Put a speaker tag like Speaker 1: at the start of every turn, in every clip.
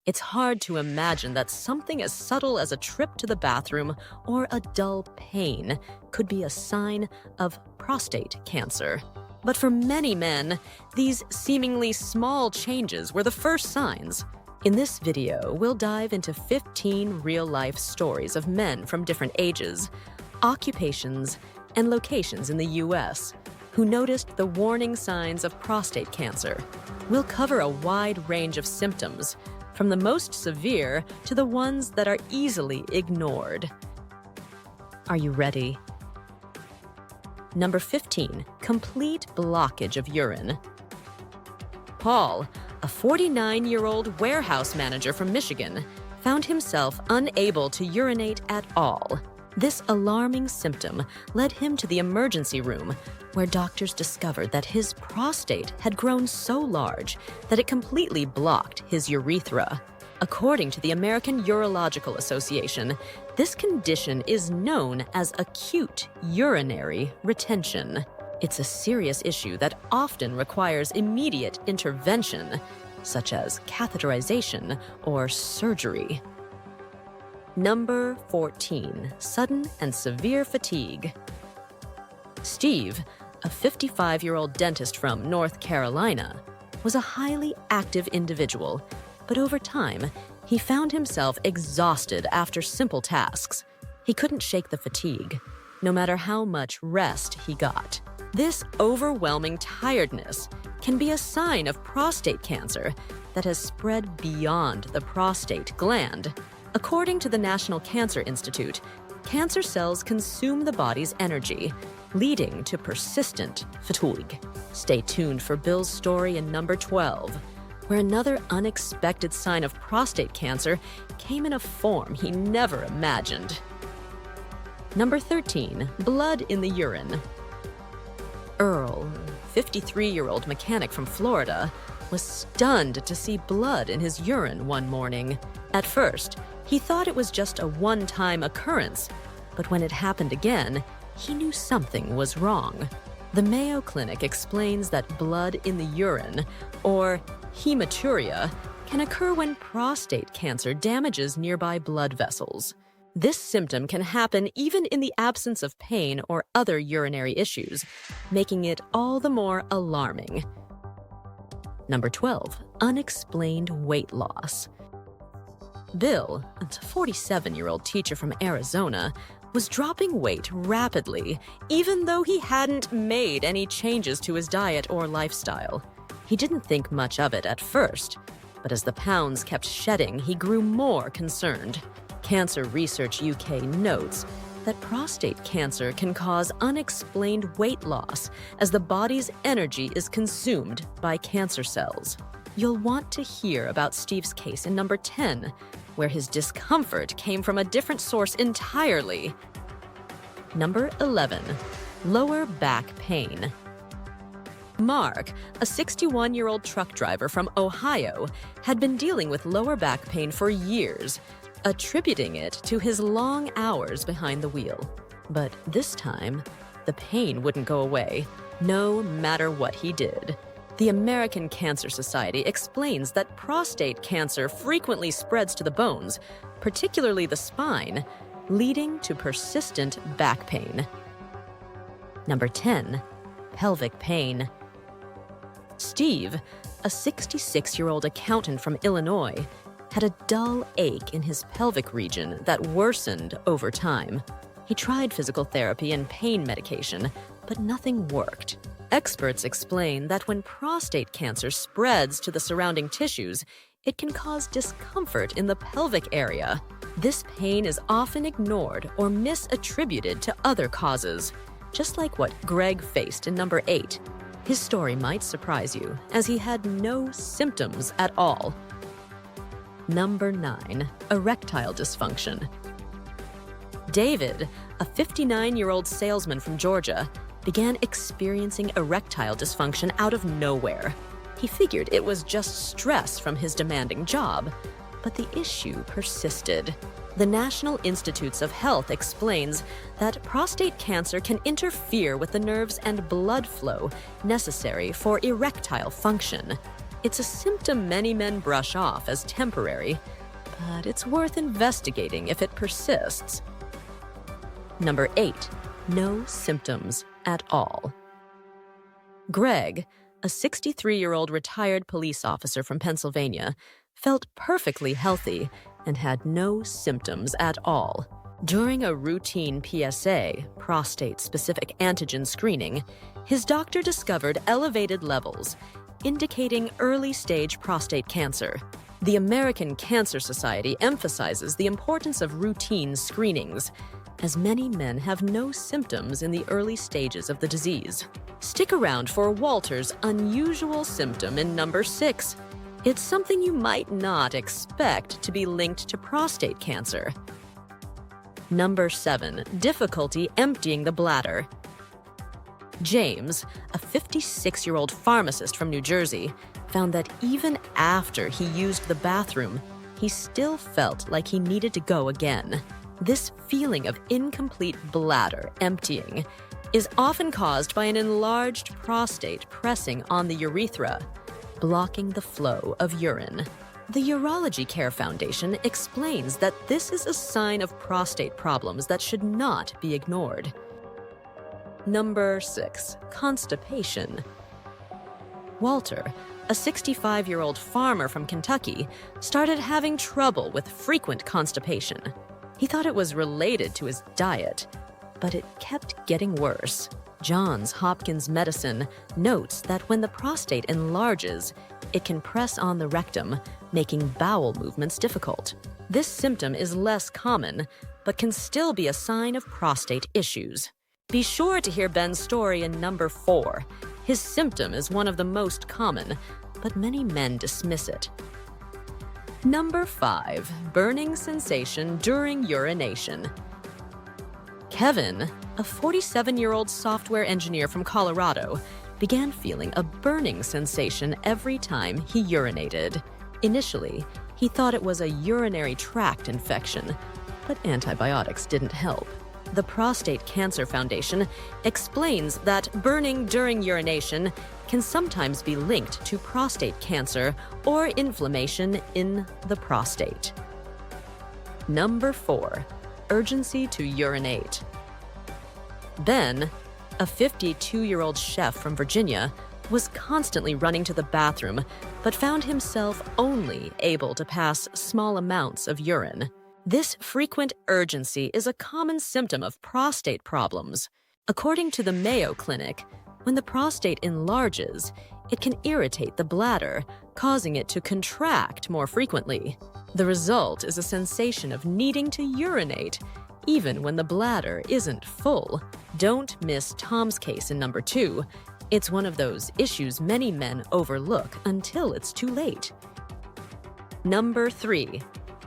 Speaker 1: It's hard to imagine that something as subtle as a trip to the bathroom or a dull pain could be a sign of prostate cancer. But for many men, these seemingly small changes were the first signs. In this video, we'll dive into 15 real-life stories of men from different ages, occupations, and locations in the U.S. who noticed the warning signs of prostate cancer. We'll cover a wide range of symptoms, from the most severe to the ones that are easily ignored. Are you ready? Number 15, complete blockage of urine. Paul, a 49-year-old warehouse manager from Michigan, found himself unable to urinate at all. This alarming symptom led him to the emergency room, where doctors discovered that his prostate had grown so large that it completely blocked his urethra. According to the American Urological Association, this condition is known as acute urinary retention. It's a serious issue that often requires immediate intervention, such as catheterization or surgery. Number 14, sudden and severe fatigue. Steve, a 55-year-old dentist from North Carolina, was a highly active individual, but over time, he found himself exhausted after simple tasks. He couldn't shake the fatigue, no matter how much rest he got. This overwhelming tiredness can be a sign of prostate cancer that has spread beyond the prostate gland. According to the National Cancer Institute, cancer cells consume the body's energy, leading to persistent fatigue. Stay tuned for Bill's story in number 12, where another unexpected sign of prostate cancer came in a form he never imagined. Number 13, blood in the urine. Earl, 53-year-old mechanic from Florida, was stunned to see blood in his urine one morning. At first, he thought it was just a one-time occurrence, but when it happened again, he knew something was wrong. The Mayo Clinic explains that blood in the urine, or hematuria, can occur when prostate cancer damages nearby blood vessels. This symptom can happen even in the absence of pain or other urinary issues, making it all the more alarming. Number 12, unexplained weight loss. Bill, a 47-year-old teacher from Arizona, was dropping weight rapidly, even though he hadn't made any changes to his diet or lifestyle. He didn't think much of it at first, but as the pounds kept shedding, he grew more concerned. Cancer Research UK notes that prostate cancer can cause unexplained weight loss as the body's energy is consumed by cancer cells. You'll want to hear about Steve's case in number 10, where his discomfort came from a different source entirely. Number 11, lower back pain. Mark, a 61-year-old truck driver from Ohio, had been dealing with lower back pain for years, attributing it to his long hours behind the wheel. But this time, the pain wouldn't go away, no matter what he did. The American Cancer Society explains that prostate cancer frequently spreads to the bones, particularly the spine, leading to persistent back pain. Number 10, pelvic pain. Steve, a 66-year-old accountant from Illinois, had a dull ache in his pelvic region that worsened over time. He tried physical therapy and pain medication, but nothing worked. Experts explain that when prostate cancer spreads to the surrounding tissues, it can cause discomfort in the pelvic area. This pain is often ignored or misattributed to other causes, just like what Greg faced in number 8. His story might surprise you, as he had no symptoms at all. Number 9, erectile dysfunction. David, a 59-year-old salesman from Georgia, began experiencing erectile dysfunction out of nowhere. He figured it was just stress from his demanding job, but the issue persisted. The National Institutes of Health explains that prostate cancer can interfere with the nerves and blood flow necessary for erectile function. It's a symptom many men brush off as temporary, but it's worth investigating if it persists. Number 8. No symptoms at all. Greg, a 63-year-old retired police officer from Pennsylvania, felt perfectly healthy and had no symptoms at all. During a routine PSA, prostate-specific antigen screening, his doctor discovered elevated levels, indicating early-stage prostate cancer. The American Cancer Society emphasizes the importance of routine screenings, as many men have no symptoms in the early stages of the disease. Stick around for Walter's unusual symptom in number 6. It's something you might not expect to be linked to prostate cancer. Number 7. Difficulty emptying the bladder. James, a 56-year-old pharmacist from New Jersey, found that even after he used the bathroom, he still felt like he needed to go again. This feeling of incomplete bladder emptying is often caused by an enlarged prostate pressing on the urethra, blocking the flow of urine. The Urology Care Foundation explains that this is a sign of prostate problems that should not be ignored. Number 6. Constipation. Walter, a 65-year-old farmer from Kentucky, started having trouble with frequent constipation. He thought it was related to his diet, but it kept getting worse. Johns Hopkins Medicine notes that when the prostate enlarges, it can press on the rectum, making bowel movements difficult. This symptom is less common, but can still be a sign of prostate issues. Be sure to hear Ben's story in number 4. His symptom is one of the most common, but many men dismiss it. Number 5. Burning sensation during urination. Kevin, a 47-year-old software engineer from Colorado, began feeling a burning sensation every time he urinated. Initially, he thought it was a urinary tract infection, but antibiotics didn't help. The Prostate Cancer Foundation explains that burning during urination can sometimes be linked to prostate cancer or inflammation in the prostate. Number 4. Urgency to urinate. Ben, a 52-year-old chef from Virginia, was constantly running to the bathroom, but found himself only able to pass small amounts of urine. This frequent urgency is a common symptom of prostate problems. According to the Mayo Clinic, when the prostate enlarges, it can irritate the bladder, causing it to contract more frequently. The result is a sensation of needing to urinate, even when the bladder isn't full. Don't miss Tom's case in number 2. It's one of those issues many men overlook until it's too late. Number 3.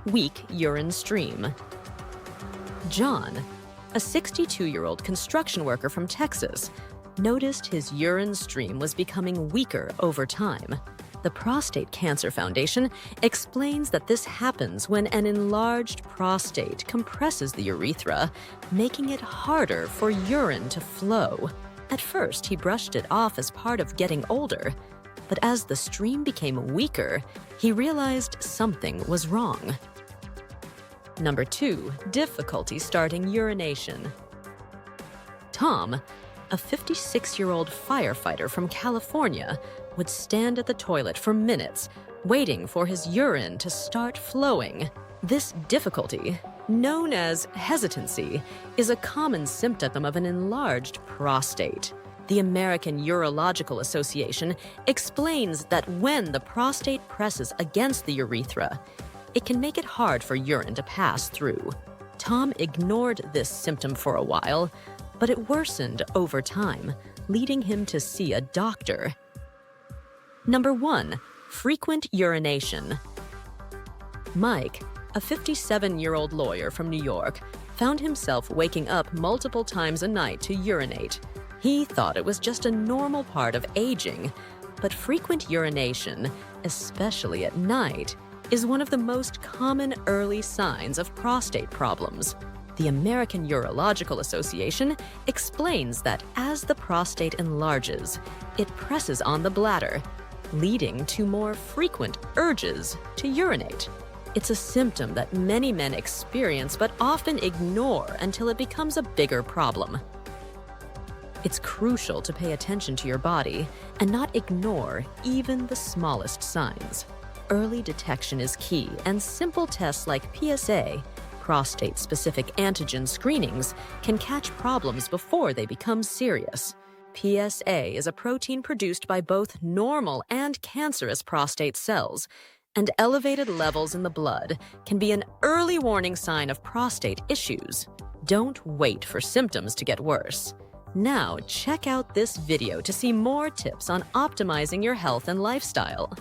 Speaker 1: Weak urine stream. John, a 62-year-old construction worker from Texas, noticed his urine stream was becoming weaker over time. The Prostate Cancer Foundation explains that this happens when an enlarged prostate compresses the urethra, making it harder for urine to flow. At first, he brushed it off as part of getting older, but as the stream became weaker, he realized something was wrong. Number 2. Difficulty starting urination. Tom, a 56-year-old firefighter from California, would stand at the toilet for minutes, waiting for his urine to start flowing. This difficulty, known as hesitancy, is a common symptom of an enlarged prostate. The American Urological Association explains that when the prostate presses against the urethra, it can make it hard for urine to pass through. Tom ignored this symptom for a while, but it worsened over time, leading him to see a doctor. Number 1. Frequent urination. Mike, a 57-year-old lawyer from New York, found himself waking up multiple times a night to urinate. He thought it was just a normal part of aging, but frequent urination, especially at night, is one of the most common early signs of prostate problems. The American Urological Association explains that as the prostate enlarges, it presses on the bladder, leading to more frequent urges to urinate. It's a symptom that many men experience but often ignore until it becomes a bigger problem. It's crucial to pay attention to your body and not ignore even the smallest signs. Early detection is key, and simple tests like PSA, prostate-specific antigen screenings, can catch problems before they become serious. PSA is a protein produced by both normal and cancerous prostate cells, and elevated levels in the blood can be an early warning sign of prostate issues. Don't wait for symptoms to get worse. Now, check out this video to see more tips on optimizing your health and lifestyle.